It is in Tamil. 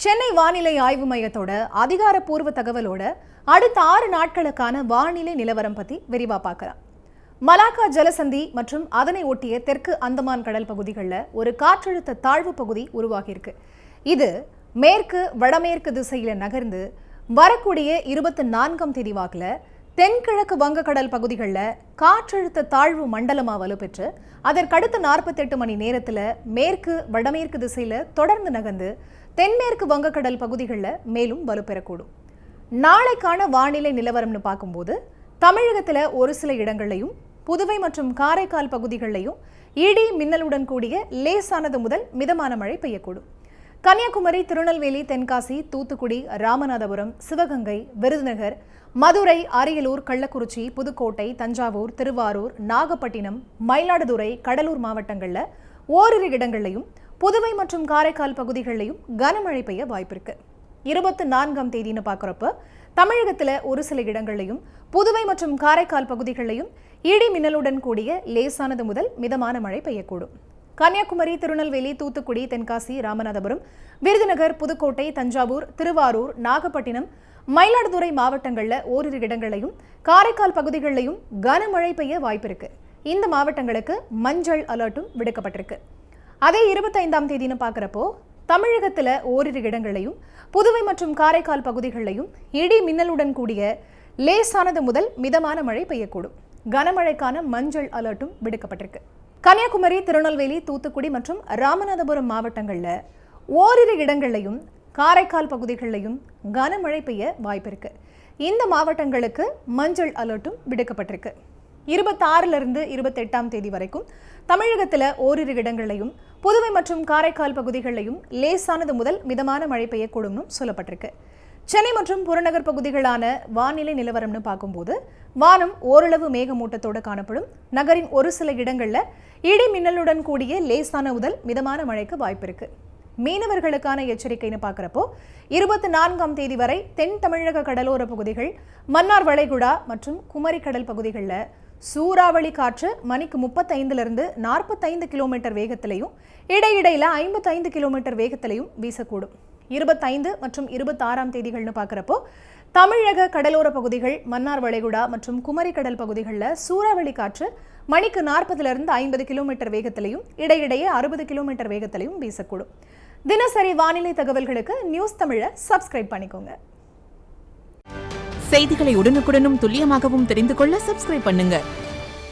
சென்னை வானிலை ஆய்வு மையத்தோட அதிகாரப்பூர்வ தகவலோட அடுத்த 6 நாட்களுக்கான வானிலை நிலவரம் பத்தி விரிவா பார்க்கலாம். மலாக்கா ஜலசந்தி மற்றும் அதனை ஒட்டிய தெற்கு அந்தமான் கடல் பகுதிகளில் ஒரு காற்றழுத்த தாழ்வு பகுதி உருவாகியிருக்கு. இது மேற்கு வடமேற்கு திசையில நகர்ந்து வரக்கூடிய 24ஆம் தேதி வாக்குல தென்கிழக்கு வங்கக்கடல் பகுதிகளில் காற்றழுத்த தாழ்வு மண்டலமா வலுப்பெற்று அதற்கடுத்த 48 மணி நேரத்தில் மேற்கு வடமேற்கு திசையில தொடர்ந்து நகர்ந்து தென்மேற்கு வங்கக்கடல் பகுதிகளில் மேலும் வலுப்பெறக்கூடும். நாளைக்கான வானிலை நிலவரம்னு பார்க்கும்போது தமிழகத்தில் ஒரு சில இடங்களையும் புதுவை மற்றும் காரைக்கால் பகுதிகளிலையும் இடி மின்னலுடன் கூடிய லேசானது முதல் மிதமான மழை பெய்யக்கூடும். கன்னியாகுமரி, திருநெல்வேலி, தென்காசி, தூத்துக்குடி, ராமநாதபுரம், சிவகங்கை, விருதுநகர், மதுரை, அரியலூர், கள்ளக்குறிச்சி, புதுக்கோட்டை, தஞ்சாவூர், திருவாரூர், நாகப்பட்டினம், மயிலாடுதுறை, கடலூர் மாவட்டங்களில் ஓரிரு இடங்களையும் புதுவை மற்றும் காரைக்கால் பகுதிகளிலையும் கனமழை பெய்ய வாய்ப்பிருக்கு. 24ஆம் தேதின்னு பார்க்குறப்ப தமிழகத்தில் ஒரு சில இடங்களையும் புதுவை மற்றும் காரைக்கால் பகுதிகளிலையும் இடி மின்னலுடன் கூடிய லேசானது முதல் மிதமான மழை பெய்யக்கூடும். கன்னியாகுமரி, திருநெல்வேலி, தூத்துக்குடி, தென்காசி, ராமநாதபுரம், விருதுநகர், புதுக்கோட்டை, தஞ்சாவூர், திருவாரூர், நாகப்பட்டினம், மயிலாடுதுறை மாவட்டங்களில் ஓரிரு இடங்களையும் காரைக்கால் பகுதிகளிலையும் கனமழை பெய்ய வாய்ப்பிருக்கு. இந்த மாவட்டங்களுக்கு மஞ்சள் அலர்ட்டும் விடுக்கப்பட்டிருக்கு. அதே 25ஆம் தேதின்னு பார்க்குறப்போ தமிழகத்தில் ஓரிரு இடங்களையும் புதுவை மற்றும் காரைக்கால் பகுதிகளிலையும் இடி மின்னலுடன் கூடிய லேசானது முதல் மிதமான மழை பெய்யக்கூடும். கனமழைக்கான மஞ்சள் அலர்ட்டும் விடுக்கப்பட்டிருக்கு. கன்னியாகுமரி, திருநெல்வேலி, தூத்துக்குடி மற்றும் ராமநாதபுரம் மாவட்டங்களில் ஓரிரு இடங்களையும் காரைக்கால் பகுதிகளிலையும் கனமழை பெய்ய வாய்ப்பிருக்கு. இந்த மாவட்டங்களுக்கு மஞ்சள் அலர்ட்டும் விடுக்கப்பட்டிருக்கு. 26லிருந்து 28ஆம் தேதி வரைக்கும் தமிழகத்தில் ஓரிரு இடங்களையும் புதுவை மற்றும் காரைக்கால் பகுதிகளிலையும் லேசானது முதல் மிதமான மழை பெய்யக்கூடும்னு சொல்லப்பட்டிருக்கு. சென்னை மற்றும் புறநகர் பகுதிகளான வானிலை நிலவரம்னு பார்க்கும்போது வானம் ஓரளவு மேகமூட்டத்தோடு காணப்படும். நகரின் ஒரு சில இடங்களில் இடி மின்னலுடன் கூடிய லேசான முதல் மிதமான மழைக்கு வாய்ப்பிருக்கு. மீனவர்களுக்கான எச்சரிக்கைன்னு பார்க்குறப்போ 24ஆம் தேதி வரை தென் தமிழக கடலோர பகுதிகள், மன்னார் வளைகுடா மற்றும் குமரி கடல் பகுதிகளில் சூறாவளி காற்று மணிக்கு 35லிருந்து 45 கிலோமீட்டர் வேகத்திலையும் இடையிடையில் 55 கிலோமீட்டர் வேகத்திலையும் வீசக்கூடும். 25 மற்றும் 26ஆம் தேதிகள்னு பார்க்குறப்போ தமிழக கடலோர பகுதிகள், மன்னார் வளைகுடா மற்றும் குமரி கடல் பகுதிகளில் சூறாவளி காற்று மணிக்கு 40லிருந்து 50 கிலோமீட்டர் வேகத்திலையும் இடையிடையே 60 கிலோமீட்டர் வேகத்திலையும் வீசக்கூடும். தினசரி வானிலை தகவல்களுக்கு நியூஸ் தமிழை சப்ஸ்கிரைப் பண்ணிக்கோங்க. செய்திகளை உடனுக்குடனும் துல்லியமாகவும் தெரிந்து கொள்ள சப்ஸ்கிரைப் பண்ணுங்க.